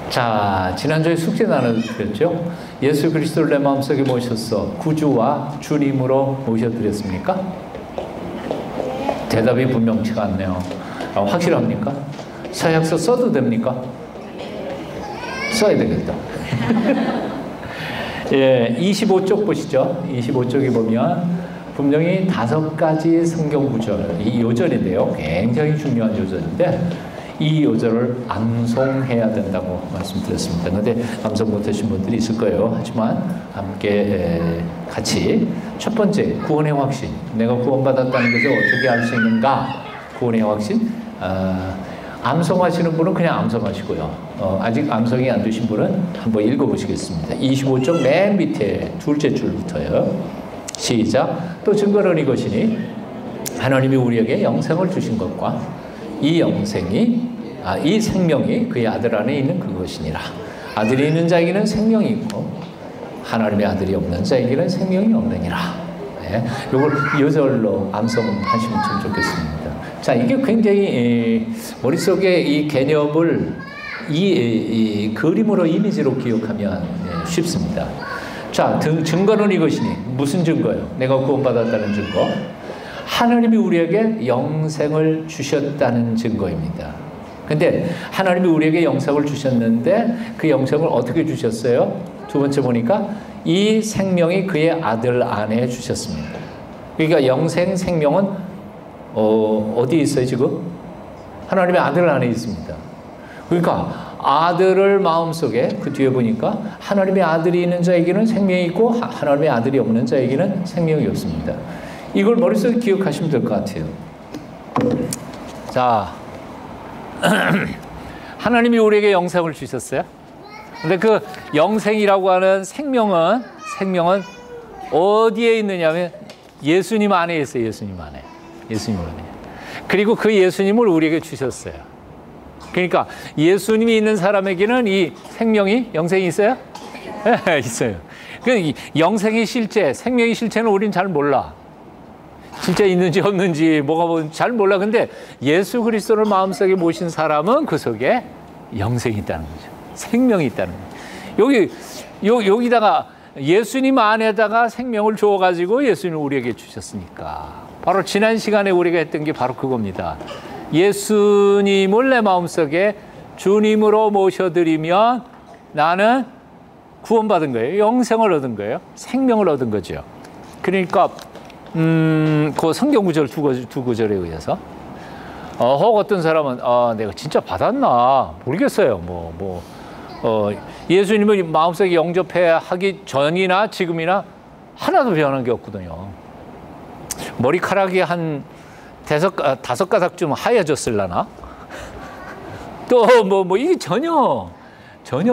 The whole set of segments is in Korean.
자, 지난주에 숙제 나눠드렸죠? 예수 그리스도를 내 마음속에 모셨어. 구주와 주님으로 모셔드렸습니까? 대답이 분명치가 않네요. 확실합니까? 서약서 써도 됩니까? 써야 되겠다. 예, 25쪽 보시죠. 25쪽에 보면 분명히 5가지 성경 구절, 이 요절인데요. 굉장히 중요한 요절인데 이 요절을 암송해야 된다고 말씀드렸습니다. 그런데 암송 못하신 분들이 있을 거예요. 하지만 함께 같이 첫 번째, 구원의 확신. 내가 구원받았다는 것을 어떻게 알 수 있는가? 구원의 확신. 암송하시는 분은 그냥 암송하시고요. 아직 암송이 안 되신 분은 한번 읽어보시겠습니다. 25쪽 맨 밑에 둘째 줄부터요. 시작. 또 증거는 이것이니 하나님이 우리에게 영생을 주신 것과 이 영생이 이 생명이 그의 아들 안에 있는 그것이니라. 아들이 있는 자에게는 생명이 있고 하나님의 아들이 없는 자에게는 생명이 없느니라. 네, 이걸 요절로 암송하시면 좀 좋겠습니다. 자, 이게 굉장히 머릿속에 이 개념을 이 그림으로 이미지로 기억하면 쉽습니다. 자, 증거는 이것이니 무슨 증거요? 내가 구원받았다는 증거. 하나님이 우리에게 영생을 주셨다는 증거입니다. 근데 하나님이 우리에게 영생을 주셨는데 그 영생을 어떻게 주셨어요? 두 번째 보니까 이 생명이 그의 아들 안에 주셨습니다. 그러니까 영생 생명은 어디에 있어요 지금? 하나님의 아들 안에 있습니다. 그러니까 아들을 마음속에 그 뒤에 보니까 하나님의 아들이 있는 자에게는 생명이 있고 하나님의 아들이 없는 자에게는 생명이 없습니다. 이걸 머릿속에 기억하시면 될 것 같아요. 자, 하나님이 우리에게 영생을 주셨어요. 근데 그 영생이라고 하는 생명은 어디에 있느냐면 예수님 안에 있어요. 예수님 안에. 예수님 안에. 그리고 그 예수님을 우리에게 주셨어요. 그러니까 예수님이 있는 사람에게는 이 생명이, 영생이 있어요? 네, 있어요. 그 영생의 실제, 생명의 실체는 우린 잘 몰라. 진짜 있는지 없는지 뭐가 잘 몰라. 근데 예수 그리스도를 마음속에 모신 사람은 그 속에 영생이 있다는 거죠. 생명이 있다는 거죠. 여기다가 예수님 안에다가 생명을 주어가지고 예수님을 우리에게 주셨으니까. 바로 지난 시간에 우리가 했던 게 바로 그겁니다. 예수님을 내 마음속에 주님으로 모셔드리면 나는 구원받은 거예요. 영생을 얻은 거예요. 생명을 얻은 거죠. 그러니까 그 성경 구절 두 구절에 의해서 혹 어떤 사람은 내가 진짜 받았나 모르겠어요. 예수님을 마음속에 영접하기 전이나 지금이나 하나도 변한 게 없거든요. 머리카락이 한 5가닥쯤 하얘졌을라나? 또 이게 전혀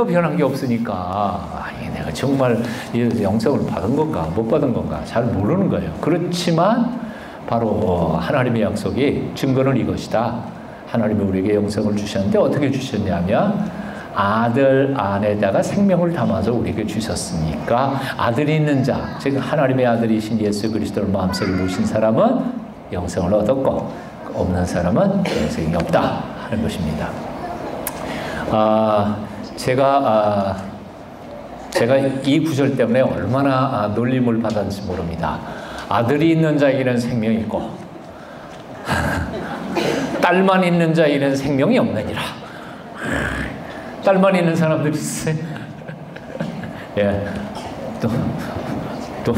변한 게 없으니까 내가 정말 영생을 받은 건가 못 받은 건가 잘 모르는 거예요. 그렇지만 바로 하나님의 약속이 증거는 이것이다. 하나님이 우리에게 영생을 주셨는데 어떻게 주셨냐면 아들 안에다가 생명을 담아서 우리에게 주셨으니까 아들이 있는 자, 즉 하나님의 아들이신 예수 그리스도를 마음속에 모신 사람은 영생을 얻었고 없는 사람은 영생이 없다 하는 것입니다. 제가 이 구절 때문에 얼마나 놀림을 받았는지 모릅니다. 아들이 있는 자에게는 생명이 있고 딸만 있는 자에게는 생명이 없느니라. 딸만 있는 사람들이 있어요. 예, 또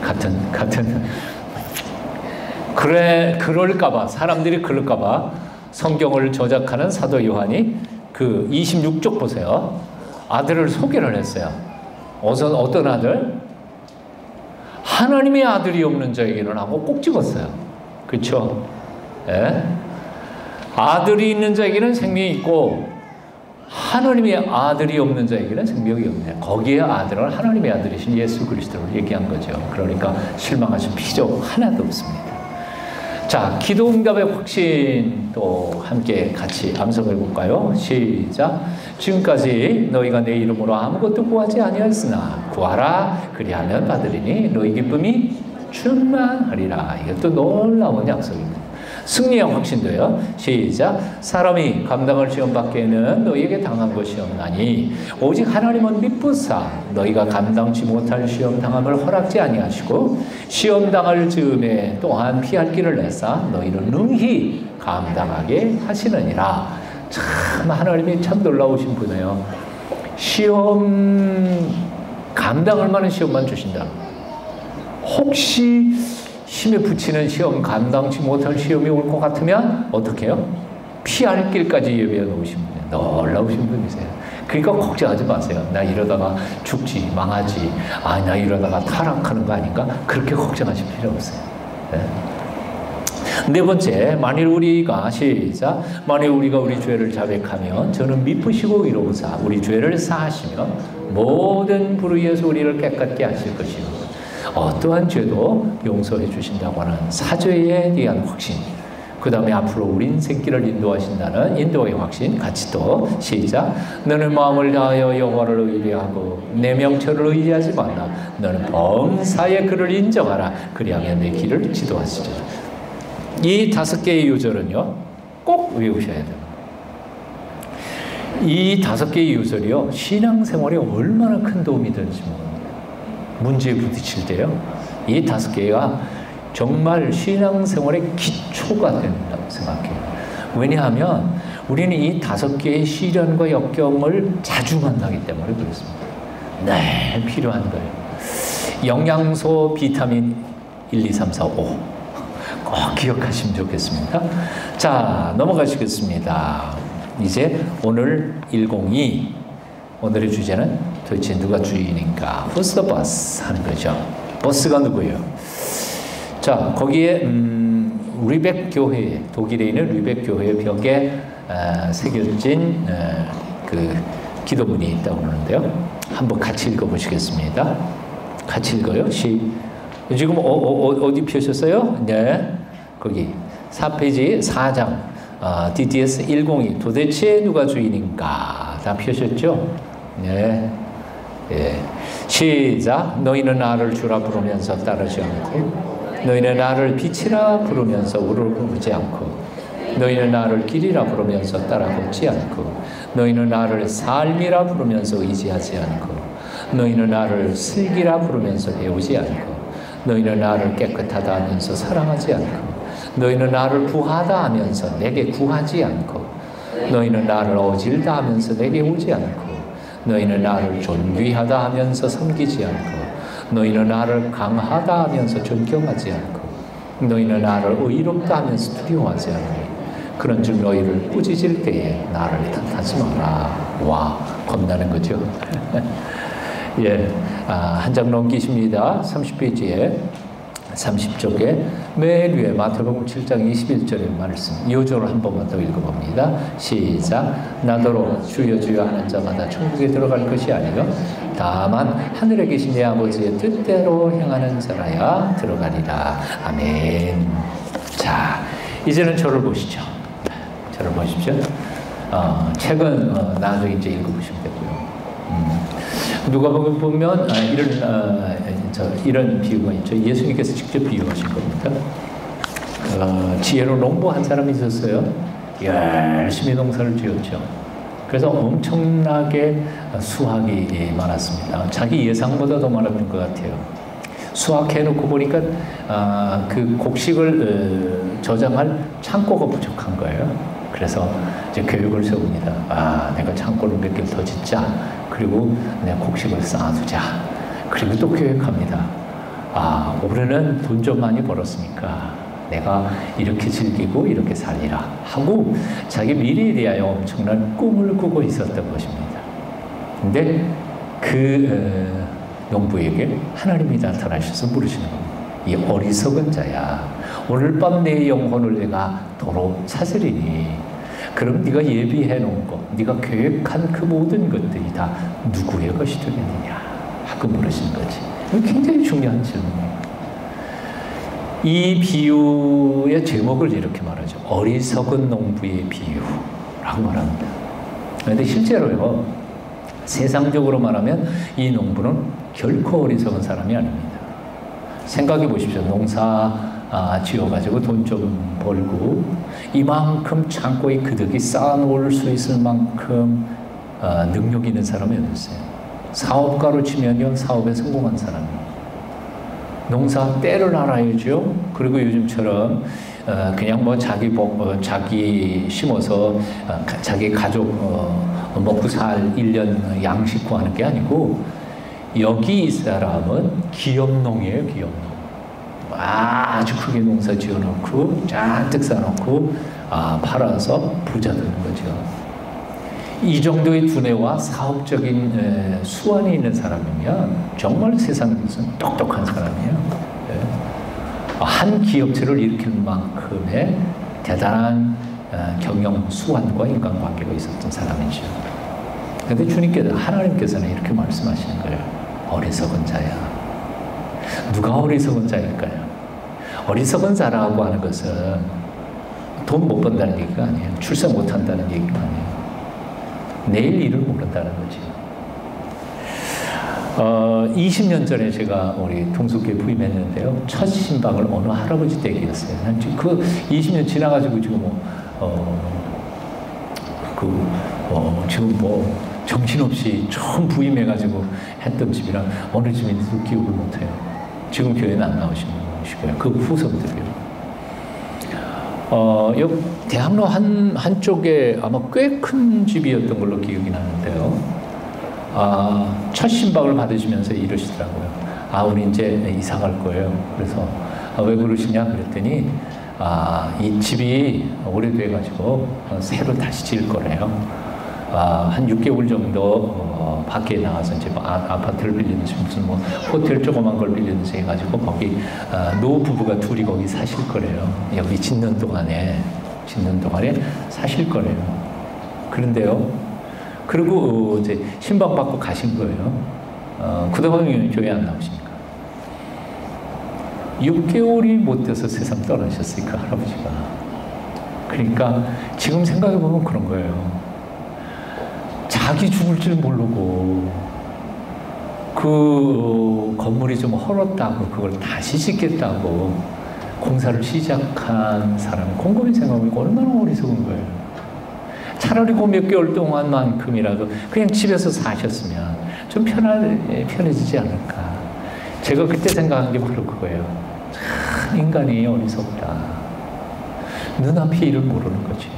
같은 그럴까봐 사람들이 그럴까봐 성경을 저작하는 사도 요한이 그 26쪽 보세요. 아들을 소개를 했어요. 어떤 아들? 하나님의 아들이 없는 자에게는 하고 꼭 집었어요. 그렇죠? 예? 아들이 있는 자에게는 생명이 있고 하나님의 아들이 없는 자에게는 생명이 없네. 거기에 아들은 하나님의 아들이신 예수 그리스도를 얘기한 거죠. 그러니까 실망하실 필요 하나도 없습니다. 자, 기도 응답의 확신 또 함께 같이 암송해 볼까요? 시작. 지금까지 너희가 내 이름으로 아무것도 구하지 아니하였으나 구하라 그리하면 받으리니 너희 기쁨이 충만하리라. 이것도 놀라운 약속입니다. 승리의 확신도요. 시작. 사람이 감당할 시험 밖에는 너희에게 당한 것이 없나니 오직 하나님은 미쁘사 너희가 감당치 못할 시험 당함을 허락지 아니하시고 시험 당할 즈음에 또한 피할 길을 내사 너희를 능히 감당하게 하시느니라. 참 하나님이 참 놀라우신 분이에요. 시험 감당할 만한 시험만 주신다. 혹시 힘에 붙이는 시험, 감당치 못할 시험이 올 것 같으면 어떻게 해요? 피할 길까지 예비해 놓으신 분이에요. 놀라우신 분이세요. 그러니까 걱정하지 마세요. 나 이러다가 죽지, 망하지, 나 이러다가 타락하는 거 아닌가? 그렇게 걱정하실 필요 없어요. 네. 네 번째, 만일 우리가 시작. 만일 우리가 우리 죄를 자백하면 저는 미쁘시고 의로우사 우리 죄를 사하시며 모든 불의에서 우리를 깨끗게 하실 것이요 어떠한 죄도 용서해 주신다고 하는 사죄에 대한 확신, 그 다음에 앞으로 우리 인생길을 인도하신다는 인도의 확신 같이 또 시작. 너는 마음을 다하여 여호와를 의뢰하고 내 명철을 의지하지 말라. 너는 범사에 그를 인정하라. 그리하면 내 길을 지도하시리라. 이 5개의 요절은요 꼭 외우셔야 돼요. 이 5개의 요절이요 신앙생활에 얼마나 큰 도움이 되는지 모릅니다. 문제에 부딪힐 때요 이 5개가 정말 신앙생활의 기초가 된다고 생각해요. 왜냐하면 우리는 이 5개의 시련과 역경을 자주 만나기 때문에 그렇습니다. 늘 필요한 거예요. 영양소, 비타민 1, 2, 3, 4, 5 꼭 기억하시면 좋겠습니다. 자, 넘어가시겠습니다. 이제 오늘 102 오늘의 주제는 도대체 누가 주인인가? Who's the boss? 하는 거죠. 버스가 누구예요? 자, 거기에 리벡 교회, 독일에 있는 리벡 교회 벽에 새겨진 그 기도문이 있다고 그러는데요. 한번 같이 읽어보시겠습니다. 같이 읽어요. 지금 어디 펴셨어요? 네, 거기 4페이지 4장 DTS 102 도대체 누가 주인인가? 다 펴셨죠? 네. 예. 시작. 너희는 나를 주라 부르면서 따르지 않고 너희는 나를 빛이라 부르면서 우르르지 않고 너희는 나를 길이라 부르면서 따라 걷지 않고 너희는 나를 삶이라 부르면서 의지하지 않고 너희는 나를 슬기라 부르면서 배우지 않고 너희는 나를 깨끗하다 하면서 사랑하지 않고 너희는 나를 부하다 하면서 내게 구하지 않고 너희는 나를 어질다 하면서 내게 오지 않고 너희는 나를 존귀하다 하면서 섬기지 않고 너희는 나를 강하다 하면서 존경하지 않고 너희는 나를 의롭다 하면서 두려워하지 않으니 그런즉 너희를 꾸짖을 때에 나를 탓하지 마라. 와, 겁나는 거죠. 예, 한 장 넘기십니다. 30페이지에 30쪽에 맨 위에 마태복음 7장 21절의 말씀 요절을 한 번만 더 읽어봅니다. 시작. 나더러 주여 주여 하는 자마다 천국에 들어갈 것이 아니요 다만 하늘에 계신 내 아버지의 뜻대로 행하는 자라야 들어가리라. 아멘. 자, 이제는 저를 보시죠. 저를 보십시오. 책은 나중에 이제 읽어보시면 되고요. 누가복음 보면 이런 비유가 있죠. 예수님께서 직접 비유하신 겁니다. 지혜로 농부한 사람이 있었어요. 열심히 농사를 지었죠. 그래서 엄청나게 수확이 많았습니다. 자기 예상보다 더 많았던 것 같아요. 수확해놓고 보니까 그 곡식을 저장할 창고가 부족한 거예요. 그래서 이제 계획을 세웁니다. 내가 창고를 몇 개를 더 짓자. 그리고 내 곡식을 쌓아두자. 그리고 또 계획합니다. 올해는 돈 좀 많이 벌었으니까 내가 이렇게 즐기고 이렇게 살리라 하고 자기 미래에 대하여 엄청난 꿈을 꾸고 있었던 것입니다. 근데 그 농부에게 하나님이 나타나셔서 물으시는 겁니다. 이 어리석은 자야, 오늘 밤 내 영혼을 내가 도로 찾으리니 그럼 네가 예비해 놓은 것, 네가 계획한 그 모든 것들이 다 누구의 것이 되겠느냐 하고 물으신 거지. 굉장히 중요한 질문이에요. 이 비유의 제목을 이렇게 말하죠. 어리석은 농부의 비유라고 말합니다. 그런데 실제로요, 세상적으로 말하면 이 농부는 결코 어리석은 사람이 아닙니다. 생각해 보십시오. 농사 지어가지고 돈 좀 벌고 이만큼 창고에 그득이 쌓아놓을 수 있을 만큼 능력 있는 사람이 어디 있어요? 사업가로 치면요, 사업에 성공한 사람이에요. 농사 때를 알아야죠. 그리고 요즘처럼 그냥 뭐 자기 심어서 자기 가족 먹고 살 1년 양식 구하는 게 아니고 여기 이 사람은 기업농이에요. 기업농. 아주 크게 농사 지어놓고 잔뜩 사놓고 팔아서 부자 되는 거죠. 이 정도의 두뇌와 사업적인 수완이 있는 사람이면 정말 세상에서는 똑똑한 사람이에요. 한 기업체를 일으킬 만큼의 대단한 경영 수완과 인간관계가 있었던 사람이죠. 그런데 주님께서, 하나님께서는 이렇게 말씀하시는 거예요. 어리석은 자야. 누가 어리석은 자일까요? 어리석은 자라고 하는 것은 돈 못 번다는 얘기가 아니에요. 출세 못 한다는 얘기가 아니에요. 내일 일을 모른다는 거지. 20년 전에 제가 우리 동숙교회 부임했는데요. 첫 신방을 어느 할아버지 댁이었어요. 그 20년 지나가지고 지금 지금 정신없이 처음 부임해가지고 했던 집이랑 어느 집인지도 기억을 못해요. 지금 교회는 안 나오시는 분이시고요. 그 후손들이요. 대학로 한쪽에 아마 꽤 큰 집이었던 걸로 기억이 나는데요. 첫 신방을 받으시면서 이러시더라고요. 우리 이제 이사 갈 거예요. 그래서 왜 그러시냐 그랬더니 이 집이 오래돼가지고 새로 다시 지을 거래요. 한 6개월 정도 밖에 나가서 이제 아파트를 빌리는지 무슨 뭐 호텔 조그만 걸 빌리는지 해가지고 거기 노 부부가 둘이 거기 사실 거래요. 여기 짓는 동안에 사실 거래요. 그런데요. 그리고 이제 신방 받고 가신 거예요. 그동안 교회 안 나오시니까. 6개월이 못 돼서 세상 떠나셨어요, 그 할아버지가. 그러니까 지금 생각해보면 그런 거예요. 자기 죽을 줄 모르고 그 건물이 좀 헐었다고 그걸 다시 짓겠다고 공사를 시작한 사람이 곰곰이 생각해보니까 얼마나 어리석은 거예요. 차라리 그 몇 개월 동안만큼이라도 그냥 집에서 사셨으면 좀 편해지지 않을까. 제가 그때 생각한 게 바로 그거예요. 참 인간이 어리석다. 눈앞의 일을 모르는 거지.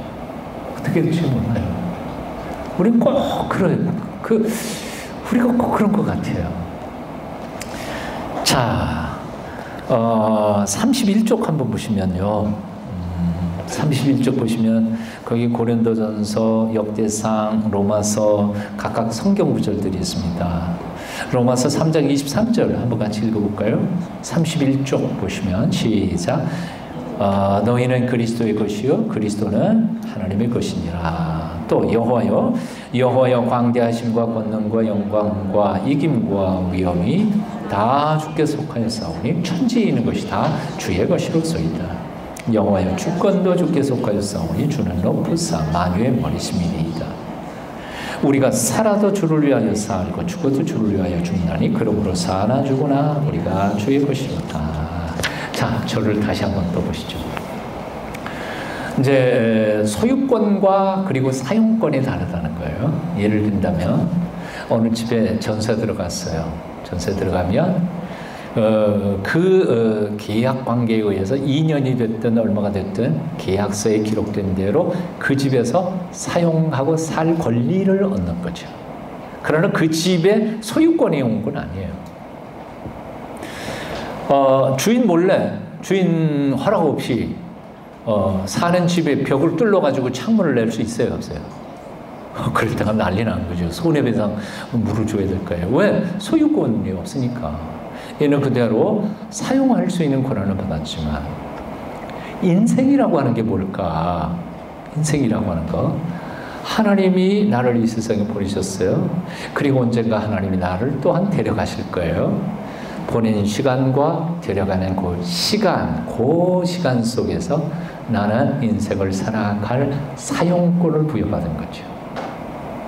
어떻게 될지 몰라요. 우리는 꼭 그래요. 우리가 꼭 그런 것 같아요. 자, 31쪽 한번 보시면요. 31쪽 보시면 거기 고린도전서, 역대상, 로마서 각각 성경 구절들이 있습니다. 로마서 3장 23절 한번 같이 읽어볼까요? 31쪽 보시면 시작. 너희는 그리스도의 것이요 그리스도는 하나님의 것이니라. 또 여호와여 광대하심과 권능과 영광과 이김과 위엄이 다 주께 속하여 싸우니 천지에 있는 것이 다 주의 것이로소이다. 여호와여 주권도 주께 속하여 싸우니 주는 높으사 만유의 머리심이니이다. 우리가 살아도 주를 위하여 살고 죽어도 주를 위하여 죽나니 그러므로 사나 죽으나 우리가 주의 것이로다. 자, 저를 다시 한번 떠보시죠. 이제 소유권과 그리고 사용권이 다르다는 거예요. 예를 든다면 어느 집에 전세 들어갔어요. 전세 들어가면 계약 관계에 의해서 2년이 됐든 얼마가 됐든 계약서에 기록된 대로 그 집에서 사용하고 살 권리를 얻는 거죠. 그러나 그 집에 소유권이 온 건 아니에요. 주인 몰래, 주인 허락 없이 사는 집에 벽을 뚫어가지고 창문을 낼 수 있어요, 없어요? 그럴 때가 난리 나는 거죠. 손해배상 물어줘야 될 거예요. 왜? 소유권이 없으니까. 얘는 그대로 사용할 수 있는 권한을 받았지만 인생이라고 하는 게 뭘까? 인생이라고 하는 거. 하나님이 나를 이 세상에 보내셨어요. 그리고 언젠가 하나님이 나를 또한 데려가실 거예요. 보낸 시간과 데려가는 그 시간 속에서 나는 인생을 살아갈 사용권을 부여받은 거죠.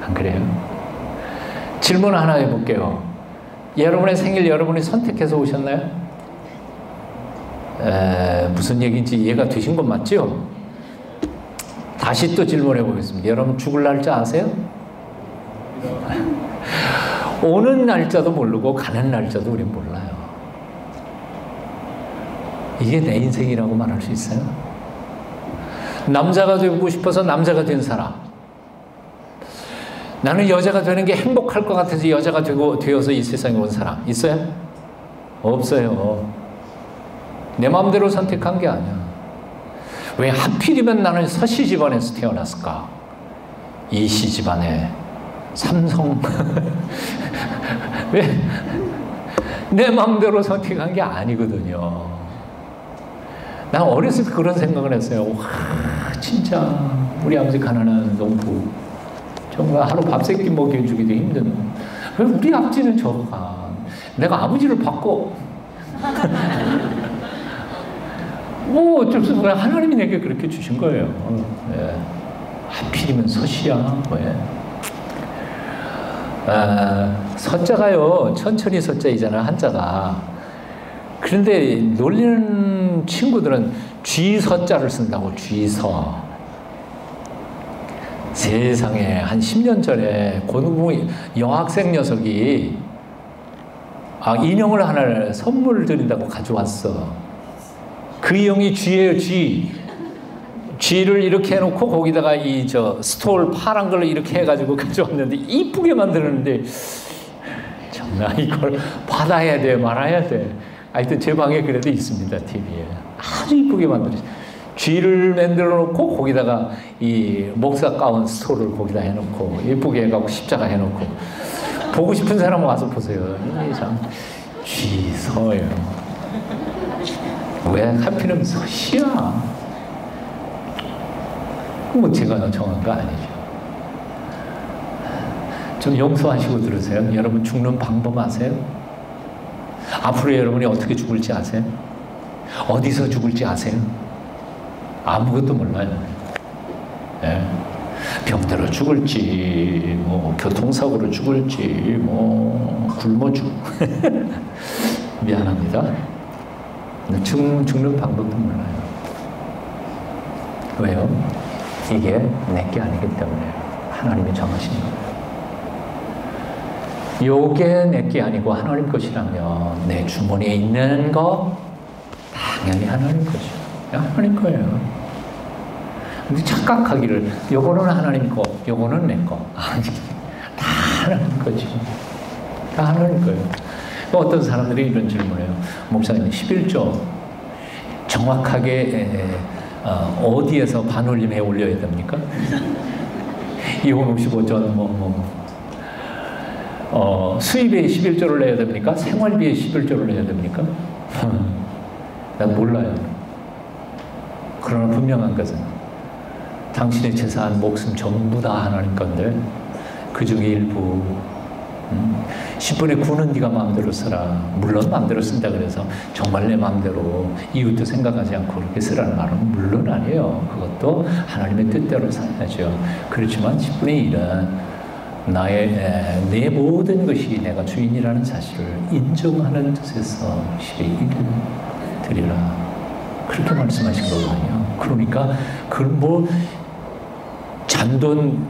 안 그래요? 질문 하나 해볼게요. 여러분의 생일 여러분이 선택해서 오셨나요? 무슨 얘기인지 이해가 되신 건 맞죠? 다시 또 질문해 보겠습니다. 여러분 죽을 날짜 아세요? 오는 날짜도 모르고 가는 날짜도 우린 몰라요. 이게 내 인생이라고 말할 수 있어요? 남자가 되고 싶어서 남자가 된 사람, 나는 여자가 되는 게 행복할 것 같아서 여자가 되어서 이 세상에 온 사람 있어요? 없어요. 내 마음대로 선택한 게 아니야. 왜 하필이면 나는 서씨 집안에서 태어났을까? 이씨 집안에 삼성 왜? 내 마음대로 선택한 게 아니거든요. 난 어렸을 때 그런 생각을 했어요. 와, 진짜 우리 아버지 가난한 농부, 정말 하루 밥 세 끼 먹여주기도 힘든, 왜 우리 아버지는 저가? 내가 아버지를 바꿔 뭐 어쩔 수 없어요. 하나님이 내게 그렇게 주신 거예요. 네. 하필이면 서씨야. 왜? 서자가요, 천천히 서자이잖아, 한자가. 그런데 놀리는 친구들은 쥐서자를 쓴다고. 쥐서. 세상에 한 10년 전에 고등부 여학생 녀석이 인형을 하나를 선물 드린다고 가져왔어. 그 인형이 쥐예요, 쥐. 쥐를 이렇게 해놓고 거기다가 스톨 파란 걸로 이렇게 해가지고 가져왔는데 이쁘게 만들었는데 정말 이걸 받아야 돼 말아야 돼. 하여튼 제 방에 그래도 있습니다. TV에 아주 이쁘게 만들었어요. 쥐를 만들어 놓고 거기다가 이 목사 가운 스톨을 거기다 해놓고 예쁘게 해갖고 십자가 해놓고, 보고 싶은 사람 와서 보세요. 이게 참 쥐서예요. 왜 하필이면 서시야? 뭐 제가 정한 거 아니죠. 좀 용서하시고 들으세요. 여러분 죽는 방법 아세요? 앞으로 여러분이 어떻게 죽을지 아세요? 어디서 죽을지 아세요? 아무것도 몰라요. 네. 병들어 죽을지, 뭐 교통사고로 죽을지, 뭐 굶어 미안합니다. 죽는 방법도 몰라요. 왜요? 이게 내게 아니기 때문에 하나님이 정하신 거예요. 요게 내게 아니고 하나님 것이라면 내 주머니에 있는 거 당연히 하나님 것이요. 하나님 거예요. 근데 착각하기를 요거는 하나님 거, 요거는 내 거. 아니, 다 하나님 거지. 다 하나님 거예요. 어떤 사람들이 이런 질문을 해요. 목사님, 11조 정확하게 어디에서 반올림해 올려야 됩니까? 255조 수입에 11조를 내야 됩니까? 생활비에 11조를 내야 됩니까? 난 몰라요. 그러나 분명한 것은 당신의 재산, 목숨 전부 다 하나님 건데 그 중에 일부 10분의 9는 네가 마음대로 써라. 물론 마음대로 쓴다 그래서 정말 내 마음대로 이웃도 생각하지 않고 그렇게 쓰라는 말은 물론 아니에요. 그것도 하나님의 뜻대로 살아야죠. 그렇지만 10분의 1은 내 모든 것이 내가 주인이라는 사실을 인정하는 뜻에서 10의 1을 드리라. 그렇게 말씀하신 거거든요. 그러니까 그걸 잔돈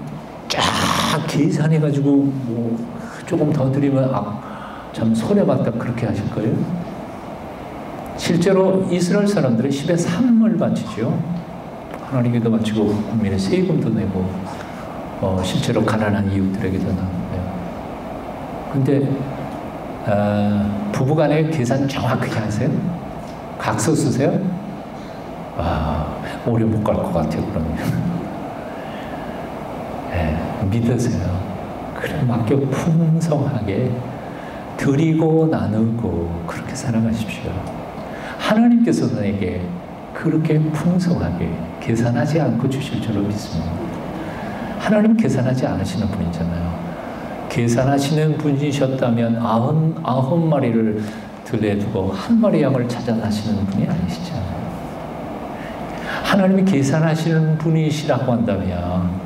쫙 계산해가지고 조금 더 드리면 참 손해봤다 그렇게 하실 거예요? 실제로 이스라엘 사람들은 10의 3을 바치죠. 하나님께도 바치고 국민의 세금도 내고 실제로 가난한 이웃들에게도 나눠요. 근데 부부간에 계산 정확하게 하세요? 각서 쓰세요? 오래 못 갈 것 같아요. 그러면 믿으세요. 그래 맡겨 풍성하게 드리고 나누고 그렇게 살아가십시오. 하나님께서도 내게 그렇게 풍성하게 계산하지 않고 주실 줄로 믿습니다. 하나님 계산하지 않으시는 분이잖아요. 계산하시는 분이셨다면 99마리를 들에 두고 한 마리 양을 찾아나시는 분이 아니시잖아요. 하나님이 계산하시는 분이시라고 한다면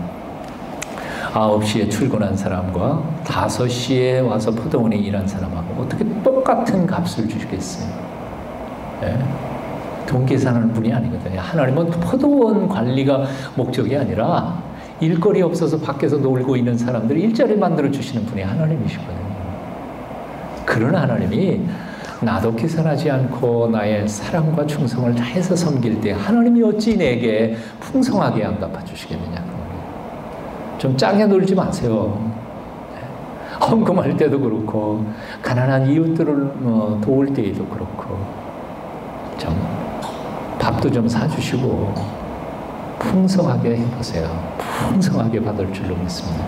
9시에 출근한 사람과 5시에 와서 포도원에 일한 사람하고 어떻게 똑같은 값을 주시겠어요? 네? 돈 계산하는 분이 아니거든요. 하나님은 포도원 관리가 목적이 아니라 일거리 없어서 밖에서 놀고 있는 사람들 일자리 만들어 주시는 분이 하나님이시거든요. 그런 하나님이 나도 계산하지 않고 나의 사랑과 충성을 다해서 섬길 때 하나님이 어찌 내게 풍성하게 안 갚아주시겠느냐. 좀 짜게 놀지 마세요. 헌금할 때도 그렇고 가난한 이웃들을 도울 때에도 그렇고 좀 밥도 좀 사주시고 풍성하게 해보세요. 풍성하게 받을 줄로 믿습니다.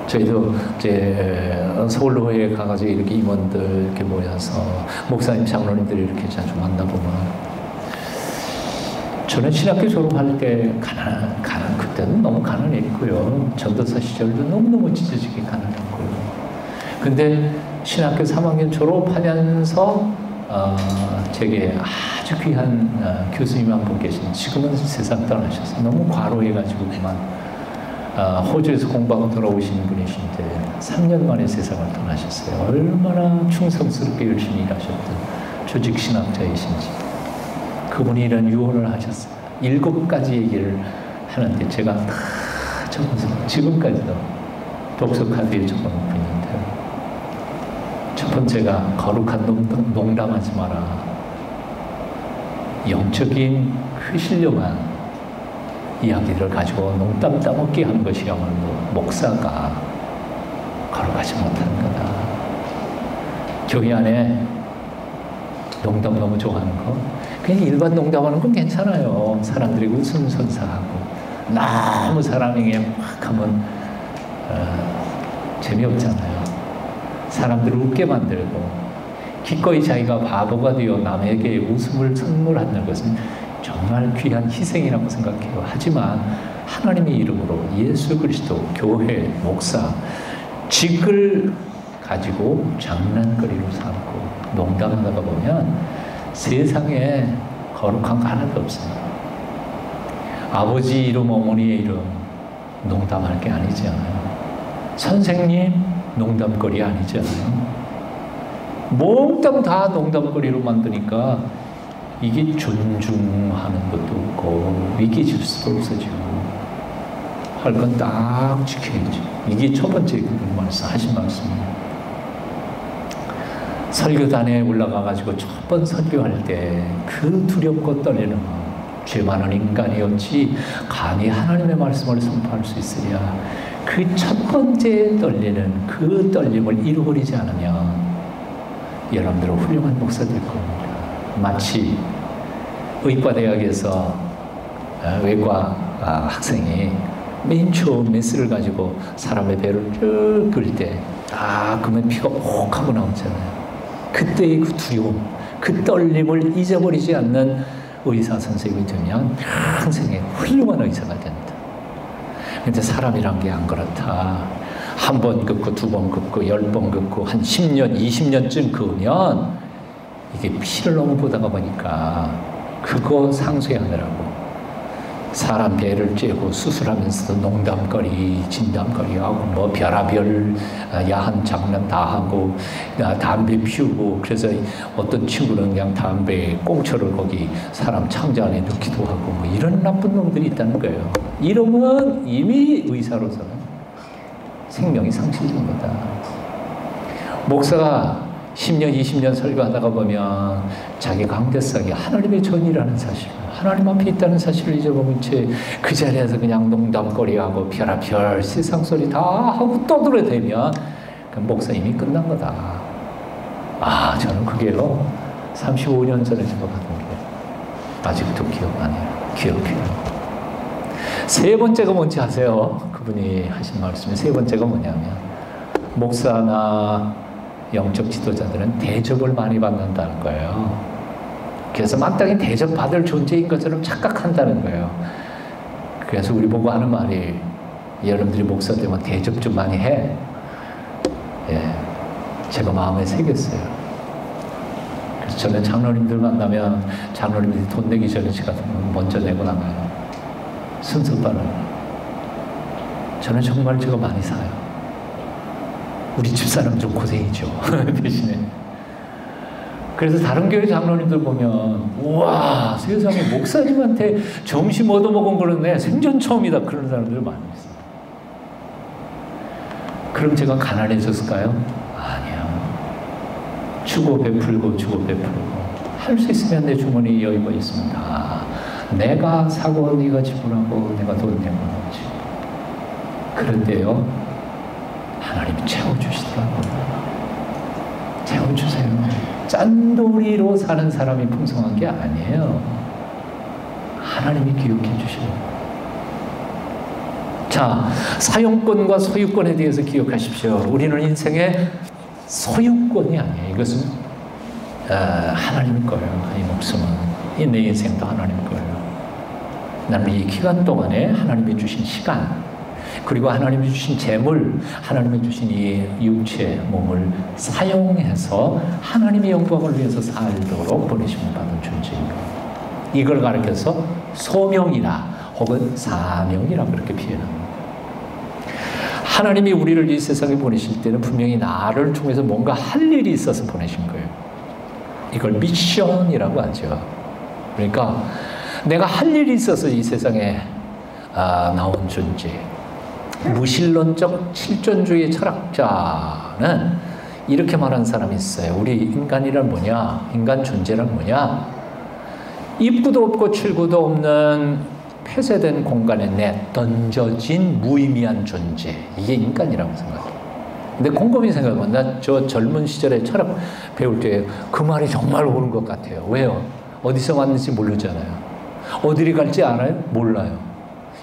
저희도 이제 서울로에 가가지고 이렇게 임원들 이렇게 모여서 목사님, 장로님들이 이렇게 자주 만나보면 저는 신학교 졸업할 때 그때는 너무 가난했고요. 전도사 시절도 너무너무 찢어지게 가난했고요. 근데 신학교 3학년 졸업하면서 제게 아주 귀한 교수님 한 분 계신, 지금은 세상 떠나셨어요. 너무 과로해가지고 그만 호주에서 공부하고 돌아오신 분이신데 3년 만에 세상을 떠나셨어요. 얼마나 충성스럽게 열심히 일하셨던 조직 신학자이신지. 그분이 이런 유언을 하셨어요. 7가지 얘기를 하는데 제가 다 적어서 지금까지도 독서 카드에 적어놓고 있는데요. 첫 번째가 거룩한 농담하지 마라. 영적인 신령한 이야기를 가지고 농담 따먹기 하는 것이야말로 목사가 거룩하지 못하는 거다. 교회 안에 농담 너무 좋아하는 거, 그냥 일반 농담하는 건 괜찮아요. 사람들이 웃음 선사하고 너무 사람에게 막 하면 재미없잖아요. 사람들을 웃게 만들고 기꺼이 자기가 바보가 되어 남에게 웃음을 선물하는 것은 정말 귀한 희생이라고 생각해요. 하지만 하나님의 이름으로 예수 그리스도, 교회, 목사, 직을 가지고 장난거리로 삼고 농담하다가 보면 세상에 거룩한 거 하나도 없습니다. 아버지 이름, 어머니의 이름 농담할 게 아니잖아요. 선생님 농담거리 아니잖아요. 몽땅 다 농담거리로 만드니까 이게 존중하는 것도 없고 위계질 수도 없어지고 할 건 딱 지켜야지. 이게 첫 번째 하신 말씀이에요. 설교단에 올라가가지고 첫 번 설교할 때 그 두렵고 떨리는 마음, 죄 많은 인간이었지 감히 하나님의 말씀을 선포할 수 있으랴. 그 첫 번째 떨리는 그 떨림을 잃어버리지 않으면 여러분들은 훌륭한 목사 될 겁니다. 마치 의과대학에서 외과 학생이 맨 처음 메스를 가지고 사람의 배를 쭉 긁을 때 그러면 피가 옥 하고 나오잖아요. 그때의 그 두려움, 그 떨림을 잊어버리지 않는 의사 선생님이 되면 평생에 훌륭한 의사가 된다. 근데 사람이란 게 안 그렇다. 한 번 긋고 두 번 긋고 10번 긋고 한 10년, 20년쯤 그으면 이게 피를 너무 보다가 보니까 그거 상쇄하느라고 사람 배를 쬐고 수술하면서도 농담거리, 진담거리하고 뭐 별의별 야한 장난 다 하고 담배 피우고, 그래서 어떤 친구는 그냥 담배 꽁초를 거기 사람 창자 안에 넣기도 하고 뭐 이런 나쁜 놈들이 있다는 거예요. 이러면 이미 의사로서는 생명이 상실된 거다. 목사가 10년, 20년 설교하다가 보면 자기 강대상이 하나님의 전이라는 사실, 하나님 앞에 있다는 사실을 잊어버린 채 그 자리에서 그냥 농담거리하고 별의별 세상 소리 다 하고 떠들어대면 그 목사님이 끝난 거다. 저는 그게요 35년 전에 제가 받은 게 아직도 기억 안 해요. 기억해요. 세 번째가 뭔지 아세요? 그분이 하신 말씀이 세 번째가 뭐냐면, 목사나 영적 지도자들은 대접을 많이 받는다는 거예요. 그래서 마땅히 대접받을 존재인 것처럼 착각한다는 거예요. 그래서 우리 보고 하는 말이, 여러분들이 목사 되면 대접 좀 많이 해. 제가 마음에 새겼어요. 그래서 저는 장로님들 만나면 장로님들이 돈 내기 전에 제가 먼저 내고 나가요. 순서빨로. 저는 정말 제가 많이 사요. 우리 집사람 좀 고생이죠. 대신에 그래서 다른 교회 장로님들 보면 우와 세상에 목사님한테 점심 얻어먹은 거는 생전 처음이다 그런 사람들 많이 있어요. 그럼 제가 가난해졌을까요? 아니요. 주고 베풀고 주고 베풀고 할 수 있으면 내 주머니에 여유가 있습니다. 내가 사고 네가 지불하고 내가 돈 내고 하지. 그런데요 하나님이 채워주시더라고요. 채워주세요. 짠돌이로 사는 사람이 풍성한 게 아니에요. 하나님이 기억해 주시고. 자, 사용권과 소유권에 대해서 기억하십시오. 우리는 인생의 소유권이 아니에요. 이것은 하나님 거예요. 이 목숨은 내 인생도 하나님 거예요. 나는 이 기간 동안에 하나님이 주신 시간 그리고 하나님이 주신 재물, 하나님이 주신 이 육체, 몸을 사용해서 하나님의 영광을 위해서 살도록 보내심을 받은 존재입니다. 이걸 가르쳐서 소명이라 혹은 사명이라 그렇게 표현합니다. 하나님이 우리를 이 세상에 보내실 때는 분명히 나를 통해서 뭔가 할 일이 있어서 보내신 거예요. 이걸 미션이라고 하죠. 그러니까 내가 할 일이 있어서 이 세상에 나온 존재. 무신론적 실존주의 철학자는 이렇게 말한 사람이 있어요. 우리 인간이란 뭐냐? 인간 존재란 뭐냐? 입구도 없고 출구도 없는 폐쇄된 공간에 던져진 무의미한 존재. 이게 인간이라고 생각해요. 근데 곰곰이 생각해보면 나 저 젊은 시절에 철학 배울 때 그 말이 정말 옳은 것 같아요. 왜요? 어디서 왔는지 모르잖아요. 어디를 갈지 알아요? 몰라요.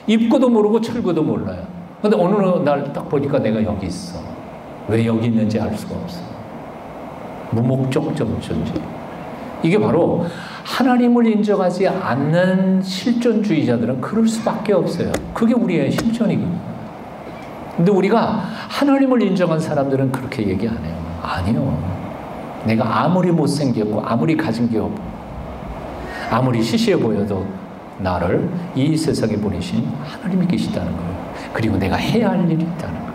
입구도 모르고 출구도 몰라요. 근데 어느 날 딱 보니까 내가 여기 있어. 왜 여기 있는지 알 수가 없어. 무목적 존재. 이게 바로 하나님을 인정하지 않는 실존주의자들은 그럴 수밖에 없어요. 그게 우리의 실존이거든요. 근데 우리가 하나님을 인정한 사람들은 그렇게 얘기 안 해요. 아니요. 내가 아무리 못생겼고 아무리 가진 게 없고 아무리 시시해 보여도 나를 이 세상에 보내신 하나님이 계시다는 거예요. 그리고 내가 해야 할 일이 있다는 거예요.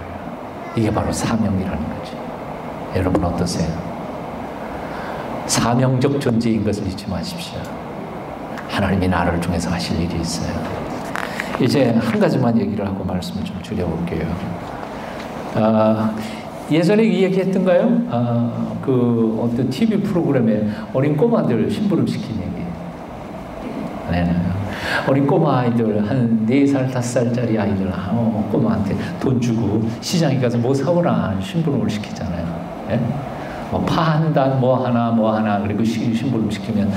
이게 바로 사명이라는 거죠. 여러분 어떠세요? 사명적 존재인 것을 잊지 마십시오. 하나님이 나를 통해서 하실 일이 있어요. 이제 한 가지만 얘기를 하고 말씀을 좀 줄여볼게요. 예전에 이 얘기 했던가요? 그 어떤 TV 프로그램에 어린 꼬마들 심부름 시킨 얘기. 네. 어린 꼬마 아이들 한 4살, 5살짜리 아이들 꼬마한테 돈 주고 시장에 가서 뭐 사오라 심부름을 시키잖아요. 네? 파 한 단 뭐 하나 그리고 심부름 시키면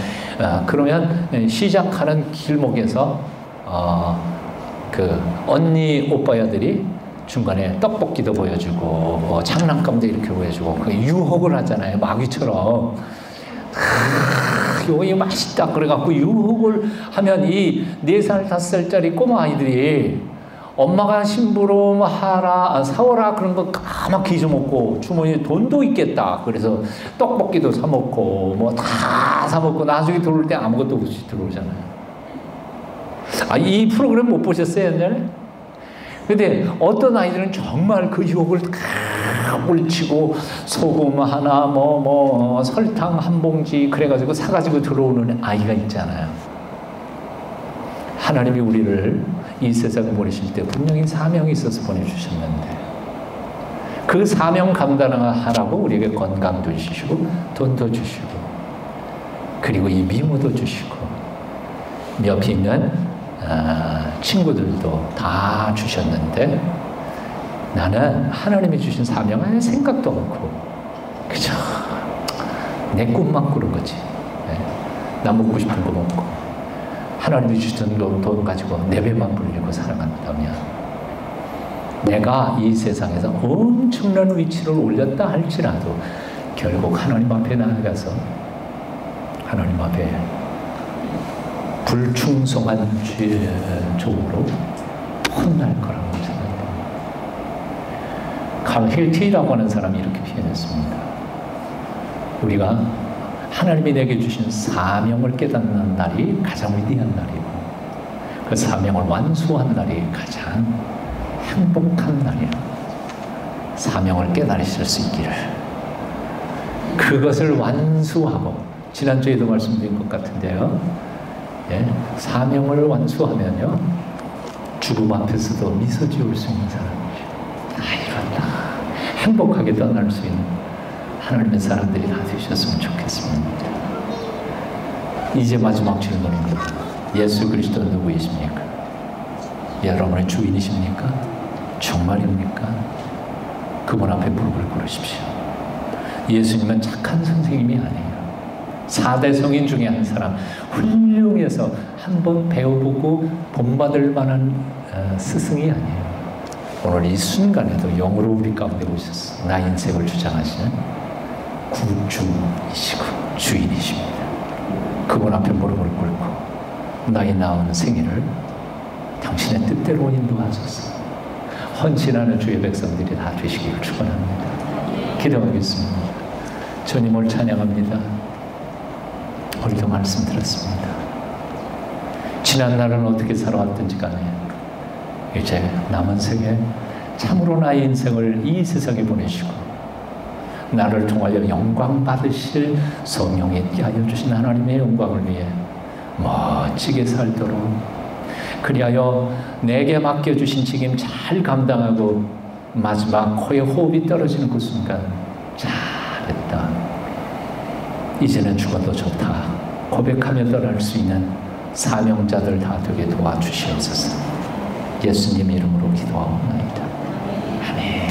그러면 시작하는 길목에서 그 언니 오빠야들이 중간에 떡볶이도 보여주고 장난감도 이렇게 보여주고 그 유혹을 하잖아요. 마귀처럼. 이거 맛있다 그래갖고 유혹을 하면 이 4살, 5살짜리 꼬마 아이들이 엄마가 심부름 사오라 그런 거 까맣게 잊어먹고 주머니에 돈도 있겠다. 그래서 떡볶이도 사먹고 뭐 다 사먹고 나중에 들어올 때 아무것도 없이 들어오잖아요. 이 프로그램 못 보셨어요 옛날에? 근데 어떤 아이들은 정말 그 유혹을 물치고 소금 하나 설탕 한 봉지 그래가지고 사가지고 들어오는 아이가 있잖아요. 하나님이 우리를 이 세상에 보내실 때 분명히 사명이 있어서 보내주셨는데 그 사명 감당하라고 우리에게 건강도 주시고 돈도 주시고 그리고 이 미모도 주시고 옆에 있는 친구들도 다 주셨는데 나는 하나님이 주신 사명을 생각도 않고 그저 내 꿈만 꾸는 거지. 나 먹고 싶은 거 먹고 하나님이 주신 돈 가지고 내 배만 불리고 살아간다면 내가 이 세상에서 엄청난 위치를 올렸다 할지라도 결국 하나님 앞에 나아가서 하나님 앞에 불충성한 죄적으로 혼날 거라고 생각합니다. 칼 힐티라고 하는 사람이 이렇게 표현했습니다. 우리가 하나님이 내게 주신 사명을 깨닫는 날이 가장 위대한 날이고 그 사명을 완수한 날이 가장 행복한 날이야. 사명을 깨달으실 수 있기를 그것을 완수하고 지난주에도 말씀드린 것 같은데요. 예, 사명을 완수하면요, 죽음 앞에서도 미소 지을 수 있는 사람이죠. 이런다. 행복하게 떠날 수 있는 하나님의 사람들이 다 되셨으면 좋겠습니다. 이제 마지막 질문입니다. 예수 그리스도는 누구이십니까? 여러분의 주인이십니까? 정말입니까? 그분 앞에 무릎을 꿇으십시오. 예수님은 착한 선생님이 아니에요. 4대 성인 중에 한 사람, 훌륭해서 한번 배워보고 본받을 만한 스승이 아니에요. 오늘 이 순간에도 영으로 우리 가운데 오셔서 나 인생을 주장하시는 구주이시고 주인이십니다. 그분 앞에 무릎을 꿇고 나의 나오는 생애를 당신의 뜻대로 인도하소서. 헌신하는 주의 백성들이 다 되시기를 축원합니다. 기도하겠습니다. 주님을 찬양합니다. 오늘도 말씀 들었습니다. 지난 날은 어떻게 살아왔든지 간에 이제 남은 생에 참으로 나의 인생을 이 세상에 보내시고 나를 통하여 영광 받으실 성령에 띠하여 주신 하나님의 영광을 위해 멋지게 살도록, 그리하여 내게 맡겨주신 책임 잘 감당하고 마지막 코에 호흡이 떨어지는 그 순간 잘했다, 이제는 죽어도 좋다 고백하며 떠날 수 있는 사명자들 다 되게 도와주시옵소서. 예수님 이름으로 기도하옵나이다. 아멘.